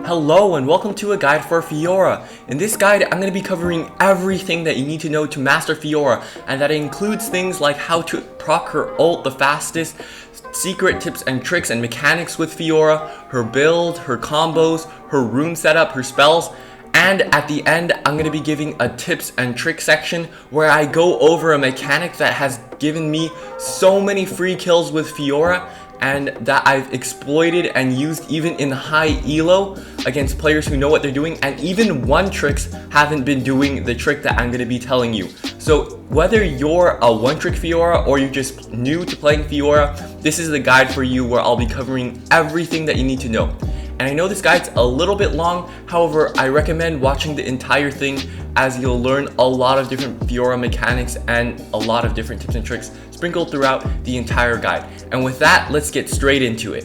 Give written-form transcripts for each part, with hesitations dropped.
Hello and welcome to a guide for Fiora. In this guide, I'm going to be covering everything that you need to know to master Fiora, and that includes things like how to proc her ult the fastest, secret tips and tricks and mechanics with Fiora, her build, her combos, her room setup, her spells, and at the end, I'm going to be giving a tips and tricks section where I go over a mechanic that has given me so many free kills with Fiora, and that I've exploited and used even in high elo against players who know what they're doing, and even one tricks haven't been doing the trick that I'm going to be telling you. So whether you're a one-trick Fiora or you're just new to playing Fiora, this is the guide for you where I'll be covering everything that you need to know. And I know this guide's a little bit long, however, I recommend watching the entire thing as you'll learn a lot of different Fiora mechanics and a lot of different tips and tricks sprinkled throughout the entire guide. And with that, let's get straight into it.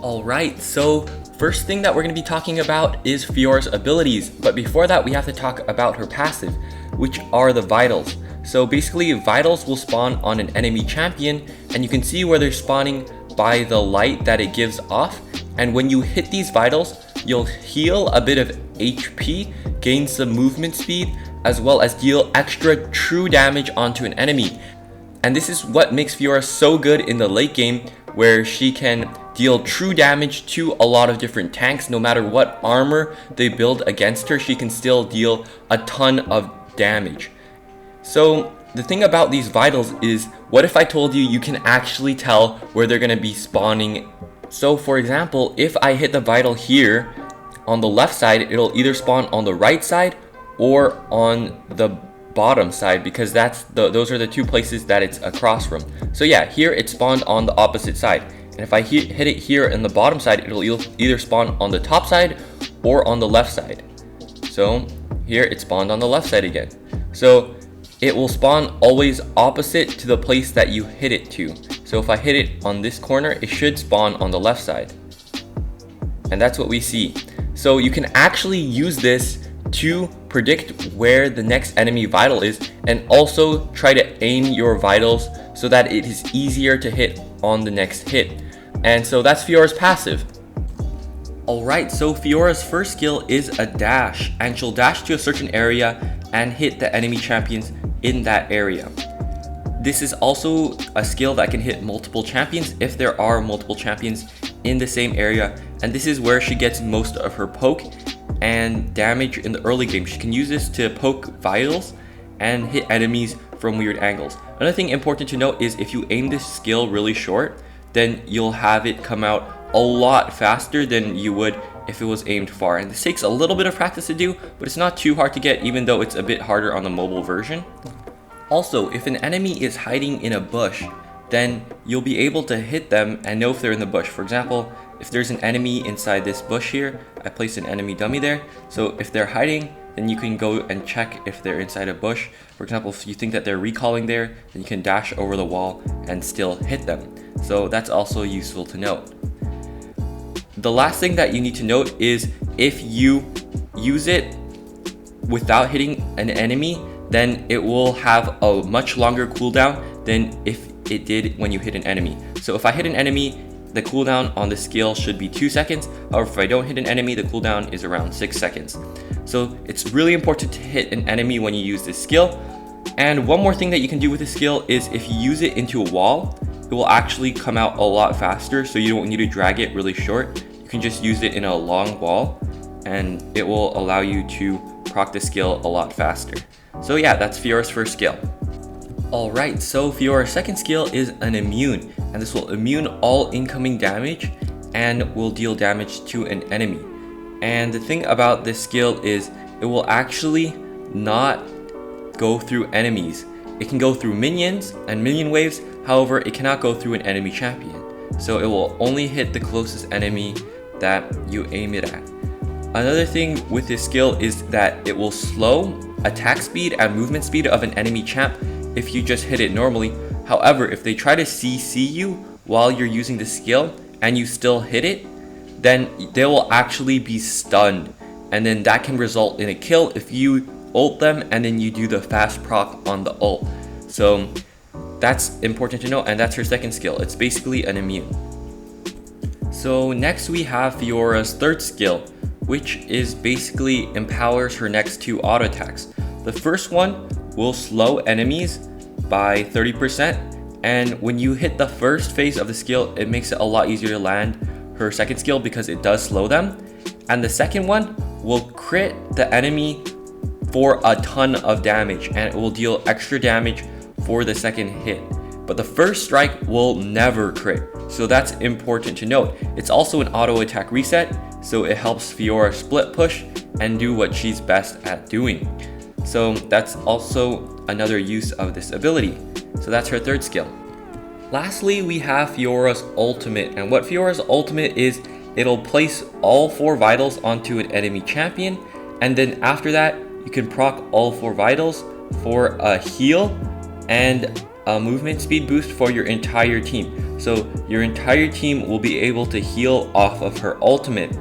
Alright, so first thing that we're going to be talking about is Fiora's abilities, but before that we have to talk about her passive, which are the vitals. So basically, vitals will spawn on an enemy champion, and you can see where they're spawning by the light that it gives off. And when you hit these vitals, you'll heal a bit of HP, gain some movement speed, as well as deal extra true damage onto an enemy. And this is what makes Fiora so good in the late game, where she can deal true damage to a lot of different tanks. No matter what armor they build against her, she can still deal a ton of damage. So the thing about these vitals is, what if I told you you can actually tell where they're going to be spawning? So for example, if I hit the vital here on the left side, it'll either spawn on the right side or on the bottom side, because those are the two places that it's across from. So yeah, here it spawned on the opposite side, and if I hit it here in the bottom side, it'll either spawn on the top side or on the left side. So here it spawned on the left side again. So it will spawn always opposite to the place that you hit it to. So if I hit it on this corner, it should spawn on the left side. And that's what we see. So you can actually use this to predict where the next enemy vital is, and also try to aim your vitals so that it is easier to hit on the next hit. And so that's Fiora's passive. Alright, so Fiora's first skill is a dash, and she'll dash to a certain area and hit the enemy champions in that area. This is also a skill that can hit multiple champions if there are multiple champions in the same area, and this is where she gets most of her poke and damage in the early game. She can use this to poke vitals and hit enemies from weird angles. Another thing important to note is if you aim this skill really short, then you'll have it come out a lot faster than you would if it was aimed far. And this takes a little bit of practice to do, but it's not too hard to get, even though it's a bit harder on the mobile version. Also, if an enemy is hiding in a bush, then you'll be able to hit them and know if they're in the bush. For example, if there's an enemy inside this bush here, I placed an enemy dummy there. So if they're hiding, then you can go and check if they're inside a bush. For example, if you think that they're recalling there, then you can dash over the wall and still hit them. So that's also useful to note. The last thing that you need to note is if you use it without hitting an enemy, then it will have a much longer cooldown than if it did when you hit an enemy. So if I hit an enemy, the cooldown on this skill should be 2 seconds. However, if I don't hit an enemy, the cooldown is around 6 seconds. So it's really important to hit an enemy when you use this skill. And one more thing that you can do with this skill is if you use it into a wall, it will actually come out a lot faster, so you don't need to drag it really short. You can just use it in a long wall, and it will allow you to proc the skill a lot faster. So yeah, that's Fiora's first skill. Alright, so Fiora's second skill is an immune, and this will immune all incoming damage and will deal damage to an enemy. And the thing about this skill is it will actually not go through enemies. It can go through minions and minion waves, however it cannot go through an enemy champion. So it will only hit the closest enemy that you aim it at. Another thing with this skill is that it will slow attack speed and movement speed of an enemy champ if you just hit it normally. However, if they try to CC you while you're using the skill and you still hit it, then they will actually be stunned, and then that can result in a kill if you ult them and then you do the fast proc on the ult. So that's important to know, and that's her second skill. It's basically an immune. So next we have Fiora's third skill, which is basically empowers her next two auto attacks. The first one will slow enemies by 30%, and when you hit the first phase of the skill, it makes it a lot easier to land her second skill because it does slow them. And the second one will crit the enemy for a ton of damage, and it will deal extra damage for the second hit. But the first strike will never crit, so that's important to note. It's also an auto attack reset, so it helps Fiora split push and do what she's best at doing. So that's also another use of this ability. So that's her third skill. Lastly, we have Fiora's ultimate, and what Fiora's ultimate is, it'll place all 4 vitals onto an enemy champion, and then after that, you can proc all 4 vitals for a heal and a movement speed boost for your entire team. So your entire team will be able to heal off of her ultimate.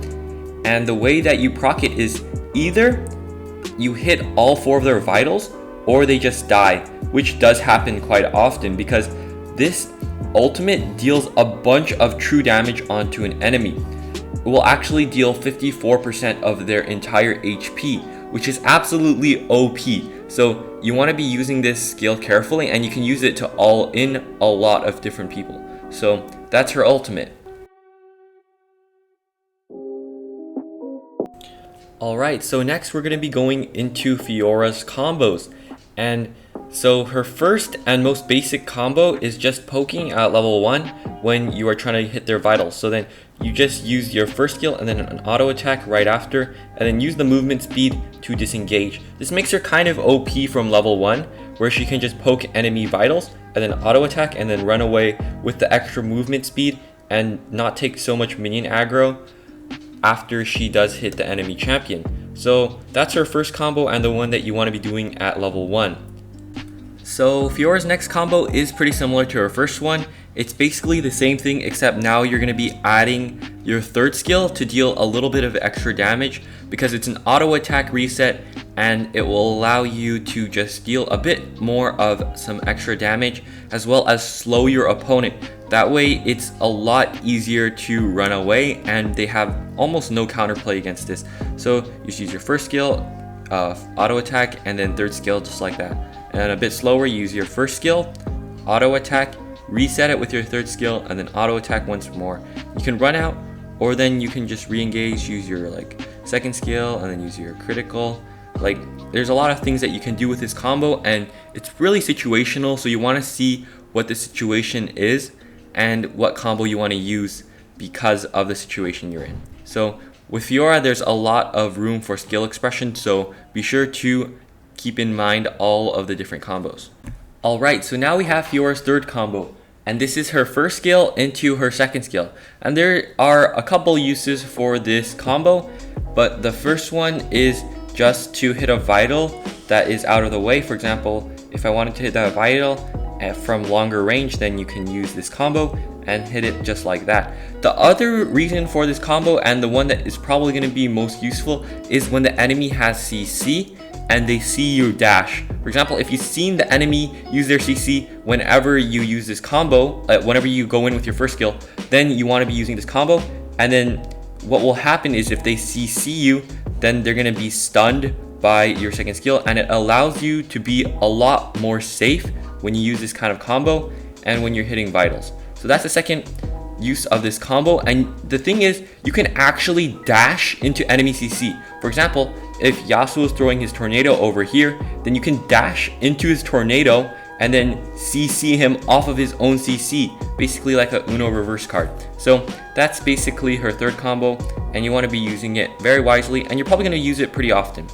And the way that you proc it is either you hit all 4 of their vitals or they just die, which does happen quite often because this ultimate deals a bunch of true damage onto an enemy. It will actually deal 54% of their entire HP, which is absolutely OP. So you want to be using this skill carefully, and you can use it to all in a lot of different people. So that's her ultimate. Alright, so next we're going to be going into Fiora's combos. And so her first and most basic combo is just poking at level 1 when you are trying to hit their vitals. So then you just use your first skill and then an auto attack right after, and then use the movement speed to disengage. This makes her kind of OP from level 1, where she can just poke enemy vitals and then auto attack and then run away with the extra movement speed and not take so much minion aggro after she does hit the enemy champion. So that's her first combo and the one that you want to be doing at level 1. So Fiora's next combo is pretty similar to her first one. It's basically the same thing, except now you're going to be adding your third skill to deal a little bit of extra damage because it's an auto attack reset, and it will allow you to just deal a bit more of some extra damage as well as slow your opponent. That way it's a lot easier to run away, and they have almost no counterplay against this. So you just use your first skill, auto attack, and then third skill just like that. And a bit slower, use your first skill, auto attack, reset it with your third skill, and then auto attack once more. You can run out, or then you can just re-engage, use your second skill, and then use your critical. There's a lot of things that you can do with this combo, and it's really situational, so you want to see what the situation is and what combo you want to use because of the situation you're in. So with Fiora, there's a lot of room for skill expression, so be sure to keep in mind all of the different combos. Alright, so now we have Fiora's third combo, and this is her first skill into her second skill. And there are a couple uses for this combo, but the first one is just to hit a vital that is out of the way. For example, if I wanted to hit that vital from longer range, then you can use this combo and hit it just like that. The other reason for this combo, and the one that is probably going to be most useful, is when the enemy has CC and they see your dash. For example, if you've seen the enemy use their CC whenever you use this combo, whenever you go in with your first skill, then you want to be using this combo. And then what will happen is if they CC you, then they're going to be stunned by your second skill, and it allows you to be a lot more safe when you use this kind of combo and when you're hitting vitals. So that's the second use of this combo. And the thing is, you can actually dash into enemy CC. For example, if Yasuo is throwing his tornado over here, then you can dash into his tornado and then CC him off of his own CC, basically like a Uno reverse card. So that's basically her third combo, and you want to be using it very wisely, and you're probably going to use it pretty often.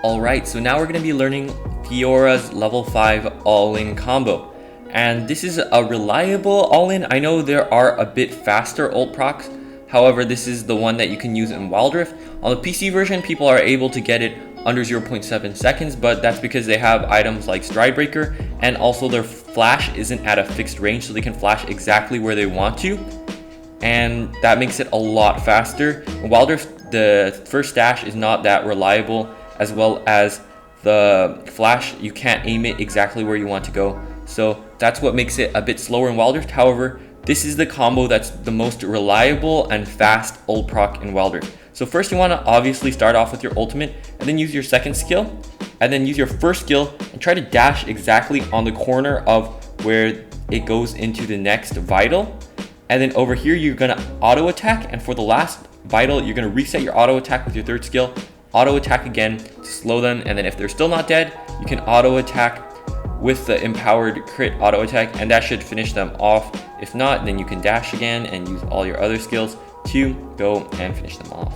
Alright, so now we're going to be learning Fiora's level 5 all-in combo. And this is a reliable all-in. I know there are a bit faster ult procs, however this is the one that you can use in Wild Rift. On the PC version, people are able to get it under 0.7 seconds, but that's because they have items like Stride Breaker, and also their flash isn't at a fixed range, so they can flash exactly where they want to, and that makes it a lot faster. In Wild Rift, the first dash is not that reliable, as well as the flash, you can't aim it exactly where you want to go. So that's what makes it a bit slower in Wild Rift. However, this is the combo that's the most reliable and fast ult proc in Wild Rift. So first you want to obviously start off with your ultimate, and then use your second skill, and then use your first skill and try to dash exactly on the corner of where it goes into the next vital. And then over here you're going to auto attack, and for the last vital you're going to reset your auto attack with your third skill, auto attack again to slow them, and then if they're still not dead you can auto attack with the empowered crit auto attack, and that should finish them off. If not, then you can dash again and use all your other skills to go and finish them off.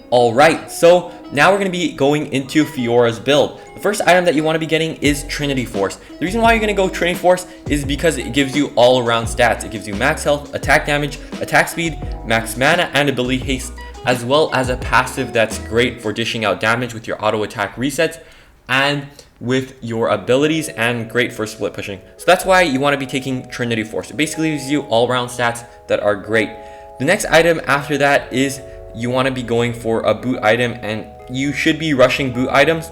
Alright, so now we're going to be going into Fiora's build. The first item that you want to be getting is Trinity Force. The reason why you're going to go Trinity Force is because it gives you all around stats. It gives you max health, attack damage, attack speed, max mana, and ability haste, as well as a passive that's great for dishing out damage with your auto attack resets and with your abilities, and great for split pushing. So that's why you want to be taking Trinity Force. It basically gives you all around stats that are great. The next item after that is you want to be going for a boot item, and you should be rushing boot items,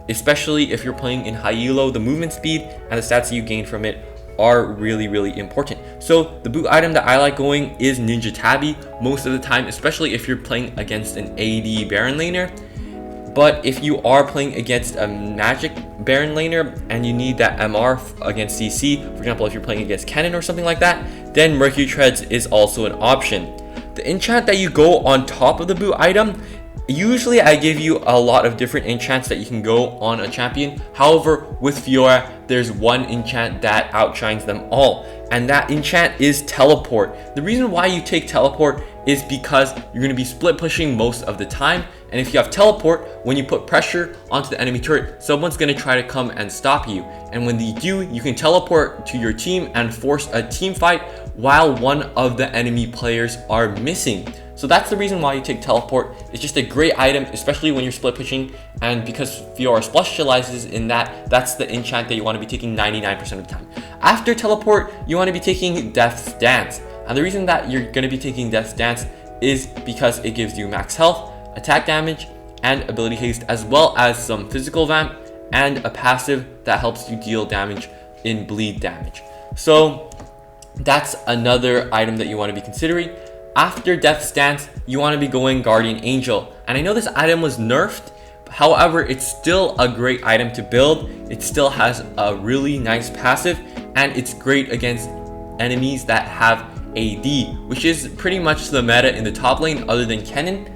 especially if you're playing in high elo. The movement speed and the stats that you gain from it are really important. So the boot item that I like going is Ninja Tabi most of the time, especially if you're playing against an AD Baron laner. But if you are playing against a magic Baron laner and you need that MR against CC, for example if you're playing against Kennen or something like that, then Mercury Treads is also an option. The enchant that you go on top of the boot item, usually I give you a lot of different enchants that you can go on a champion. However, with Fiora, there's one enchant that outshines them all, and that enchant is Teleport. The reason why you take Teleport is because you're going to be split pushing most of the time, and if you have Teleport, when you put pressure onto the enemy turret, someone's going to try to come and stop you, and when they do, you can teleport to your team and force a team fight while one of the enemy players are missing. So that's the reason why you take Teleport. It's just a great item, especially when you're split pushing, and because Fiora specializes in that, that's the enchant that you want to be taking 99% of the time. After Teleport, you want to be taking Death's Dance, and the reason that you're going to be taking Death's Dance is because it gives you max health, attack damage, and ability haste, as well as some physical vamp and a passive that helps you deal damage in bleed damage. So that's another item that you want to be considering. After Death's Dance, you want to be going Guardian Angel, and I know this item was nerfed, however it's still a great item to build. It still has a really nice passive, and it's great against enemies that have AD, which is pretty much the meta in the top lane other than Kennen.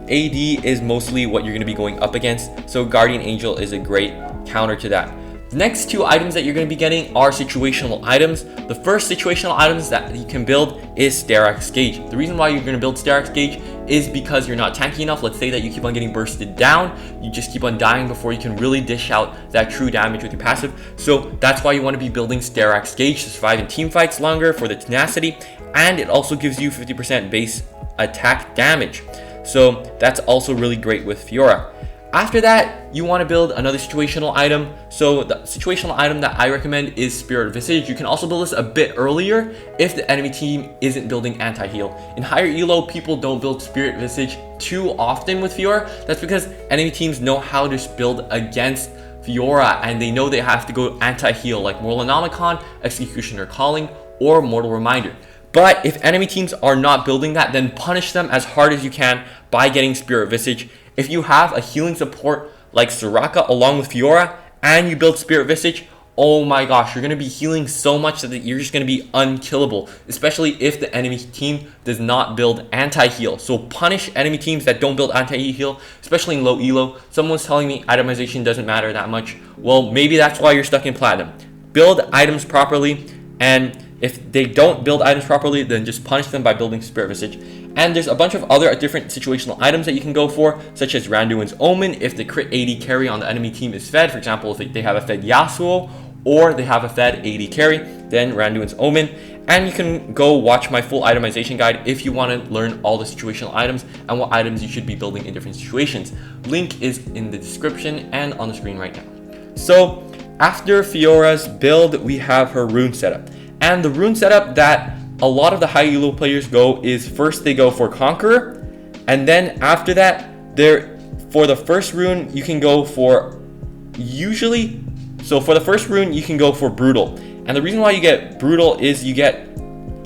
AD is mostly what you're going to be going up against, so Guardian Angel is a great counter to that. The next two items that you're going to be getting are situational items. The first situational items that you can build is Sterak's Gauge. The reason why you're going to build Sterak's Gauge is because you're not tanky enough. Let's say that you keep on getting bursted down, you just keep on dying before you can really dish out that true damage with your passive. So that's why you want to be building Sterak's Gauge to survive in team fights longer for the tenacity, and it also gives you 50% base attack damage. So that's also really great with Fiora. After that, you want to build another situational item. So the situational item that I recommend is Spirit Visage. You can also build this a bit earlier if the enemy team isn't building anti-heal. In higher elo, people don't build Spirit Visage too often with Fiora. That's because enemy teams know how to build against Fiora, and they know they have to go anti-heal like Morlanomicon, Executioner Calling, or Mortal Reminder. But if enemy teams are not building that, then punish them as hard as you can by getting Spirit Visage. If you have a healing support like Soraka along with Fiora and you build Spirit Visage, oh my gosh, you're going to be healing so much that you're just going to be unkillable, especially if the enemy team does not build anti-heal. So punish enemy teams that don't build anti-heal, especially in low elo. Someone's telling me itemization doesn't matter that much. Well, maybe that's why you're stuck in platinum. Build items properly, and if they don't build items properly, then just punish them by building Spirit Visage. And there's a bunch of other different situational items that you can go for, such as Randuin's Omen if the crit AD carry on the enemy team is fed. For example, if they have a fed Yasuo or they have a fed AD carry, then Randuin's Omen. And you can go watch my full itemization guide if you want to learn all the situational items and what items you should be building in different situations. Link is in the description and on the screen right now. So After Fiora's build, we have her rune setup. And the rune setup that a lot of the high elo players go is first they go for Conqueror, and then after that, for the first rune, you can go for for the first rune, you can go for Brutal. And the reason why you get Brutal is you get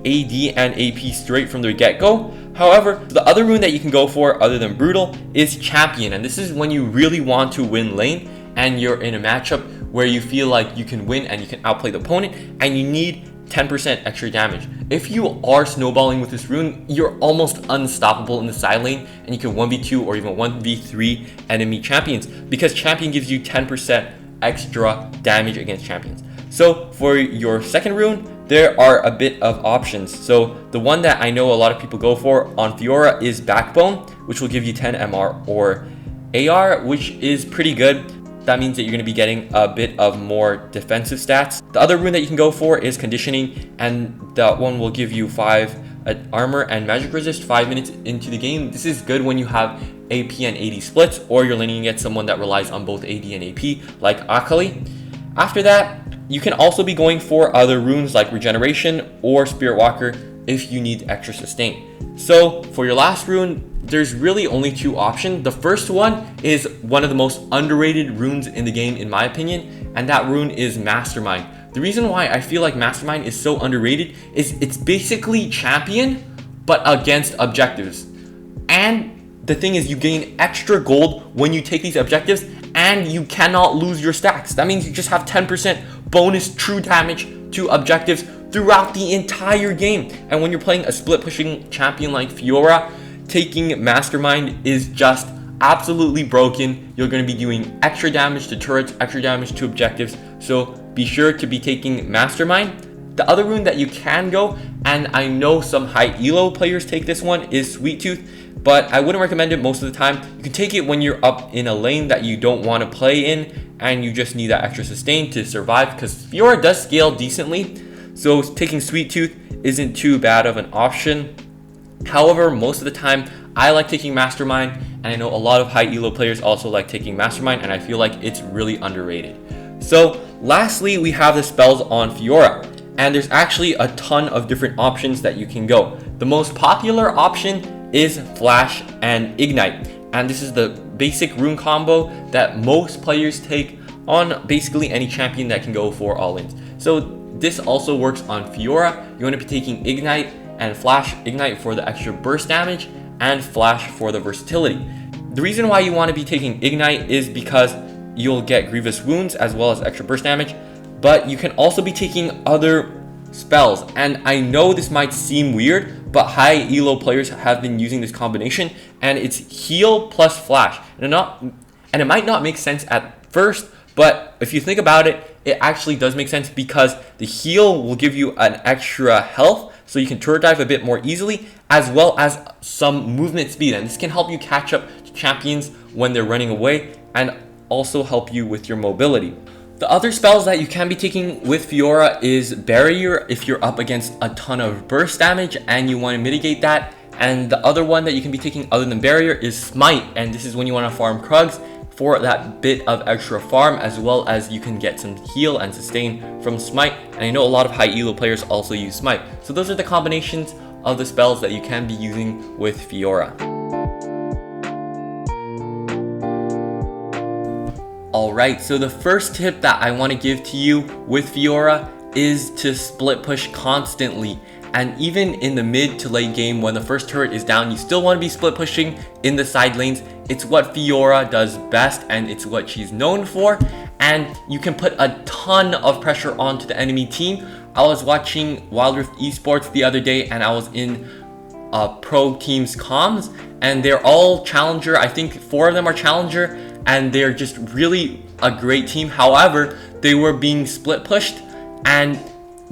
AD and AP straight from the get-go. However, the other rune that you can go for other than Brutal is Champion. And this is when you really want to win lane and you're in a matchup where you feel like you can win and you can outplay the opponent and you need 10% extra damage. If you are snowballing with this rune, you're almost unstoppable in the side lane and you can 1v2 or even 1v3 enemy champions because Champion gives you 10% extra damage against champions. So for your second rune, there are a bit of options. So the one that I know a lot of people go for on Fiora is Backbone, which will give you 10 MR or AR, which is pretty good. That means that you're going to be getting a bit of more defensive stats. The other rune that you can go for is Conditioning, and that one will give you 5 armor and magic resist 5 minutes into the game. This is good when you have AP and AD splits, or you're laning against someone that relies on both AD and AP, like Akali. After that, you can also be going for other runes like Regeneration or Spirit Walker if you need extra sustain. So for your last rune, there's really only 2 options. The first one is one of the most underrated runes in the game in my opinion, and that rune is Mastermind. The reason why I feel like Mastermind is so underrated is it's basically Champion but against objectives. And the thing is, you gain extra gold when you take these objectives and you cannot lose your stacks. That means you just have 10% bonus true damage to objectives throughout the entire game. And when you're playing a split pushing champion like Fiora, taking Mastermind is just absolutely broken. You're going to be doing extra damage to turrets, extra damage to objectives. So be sure to be taking Mastermind. The other rune that you can go, and I know some high elo players take this one, is Sweet Tooth, but I wouldn't recommend it most of the time. You can take it when you're up in a lane that you don't want to play in and you just need that extra sustain to survive, because Fiora does scale decently. So taking Sweet Tooth isn't too bad of an option. However, most of the time I like taking Mastermind, and I know a lot of high elo players also like taking Mastermind, and I feel like it's really underrated. So lastly, we have the spells on Fiora, and there's actually a ton of different options that you can go. The most popular option is Flash and Ignite, and this is the basic rune combo that most players take on basically any champion that can go for all-ins. So this also works on Fiora. You want to be taking Ignite and Flash. Ignite for the extra burst damage and Flash for the versatility. The reason why you want to be taking Ignite is because you'll get grievous wounds as well as extra burst damage, but you can also be taking other spells. And I know this might seem weird, but high elo players have been using this combination, and it's heal plus flash. And it might not make sense at first, but if you think about it, it actually does make sense, because the heal will give you an extra health so you can turret dive a bit more easily, as well as some movement speed, and this can help you catch up to champions when they're running away and also help you with your mobility. The other spells that you can be taking with Fiora is Barrier if you're up against a ton of burst damage and you want to mitigate that. And the other one that you can be taking other than Barrier is Smite, and this is when you want to farm Krugs for that bit of extra farm, as well as you can get some heal and sustain from Smite. And I know a lot of high elo players also use Smite. So those are the combinations of the spells that you can be using with Fiora. Alright, so the first tip that I want to give to you with Fiora is to split push constantly. And even in the mid to late game, when the first turret is down, you still want to be split pushing in the side lanes. It's what Fiora does best, and it's what she's known for. And you can put a ton of pressure onto the enemy team. I was watching Wild Rift Esports the other day, and I was in pro team's comms, and they're all challenger. I think 4 of them are challenger, and they're just really a great team. However, they were being split pushed, and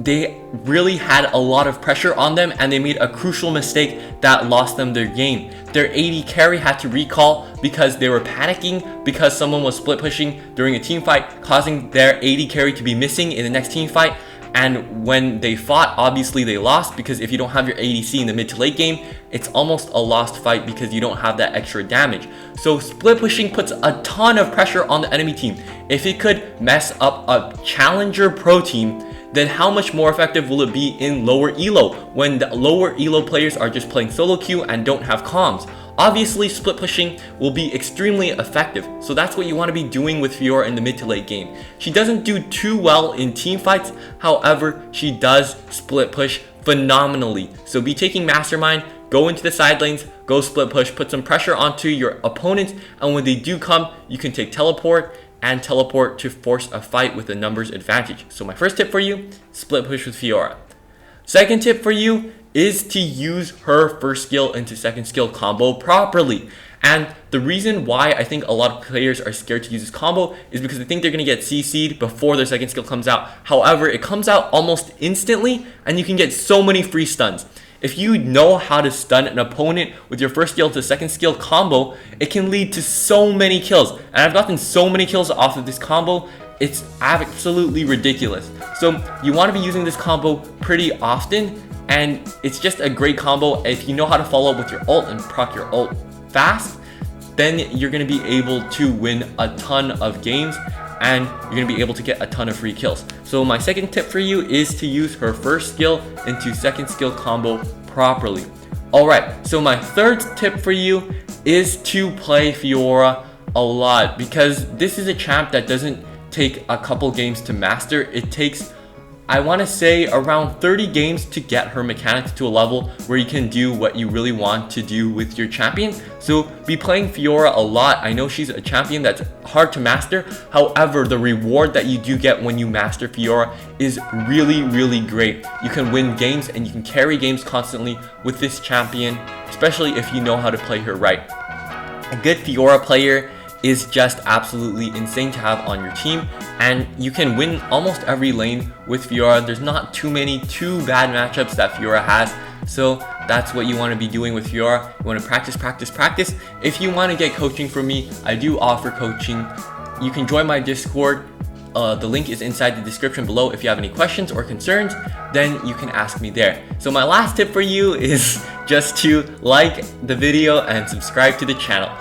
they really had a lot of pressure on them, and they made a crucial mistake that lost them their game. Their AD carry had to recall because they were panicking because someone was split pushing during a team fight, causing their AD carry to be missing in the next team fight. And when they fought, obviously they lost, because if you don't have your ADC in the mid to late game, it's almost a lost fight because you don't have that extra damage. So split pushing puts a ton of pressure on the enemy team. if it could mess up a challenger pro team, then how much more effective will it be in lower elo when the lower elo players are just playing solo queue and don't have comms? Obviously, split pushing will be extremely effective, so that's what you want to be doing with Fiora in the mid to late game. She doesn't do too well in team fights, however, she does split push phenomenally. So be taking Mastermind, go into the side lanes, go split push, put some pressure onto your opponents, and when they do come, you can take teleport and teleport to force a fight with a numbers advantage. So my first tip for you, split push with Fiora. Second tip for you is to use her first skill into second skill combo properly. And the reason why I think a lot of players are scared to use this combo is because they think they're going to get CC'd before their second skill comes out. However, it comes out almost instantly and you can get so many free stuns. If you know how to stun an opponent with your first skill to second skill combo, it can lead to so many kills. And I've gotten so many kills off of this combo, it's absolutely ridiculous. So you want to be using this combo pretty often, and it's just a great combo. If you know how to follow up with your ult and proc your ult fast, then you're going to be able to win a ton of games and you're going to be able to get a ton of free kills. So my second tip for you is to use her first skill into second skill combo properly. Alright, so my third tip for you is to play Fiora a lot, because this is a champ that doesn't take a couple games to master. It takes, I want to say, around 30 games to get her mechanics to a level where you can do what you really want to do with your champion. So be playing Fiora a lot. I know she's a champion that's hard to master. However, the reward that you do get when you master Fiora is really, really great. You can win games and you can carry games constantly with this champion, especially if you know how to play her right. A good Fiora player is just absolutely insane to have on your team, and you can win almost every lane with Fiora. There's not too bad matchups that Fiora has, so that's what you want to be doing with Fiora. You want to practice, practice, practice. If you want to get coaching from me, I do offer coaching. You can join my Discord. The link is inside the description below. If you have any questions or concerns, then you can ask me there. So my last tip for you is just to like the video and subscribe to the channel.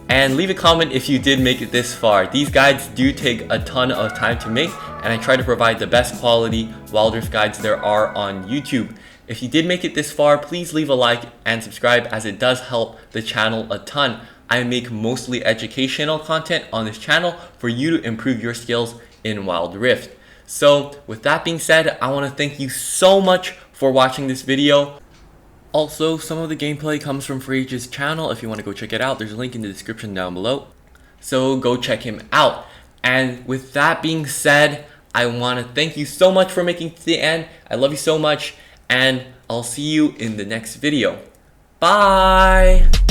And leave a comment if you did make it this far. These guides do take a ton of time to make, and I try to provide the best quality Wild Rift guides there are on YouTube. If you did make it this far, please leave a like and subscribe, as it does help the channel a ton. I make mostly educational content on this channel for you to improve your skills in Wild Rift. So with that being said, I want to thank you so much for watching this video. Also, some of the gameplay comes from FreeH's channel. If you want to go check it out, there's a link in the description down below. So go check him out. And with that being said, I want to thank you so much for making it to the end. I love you so much, and I'll see you in the next video. Bye!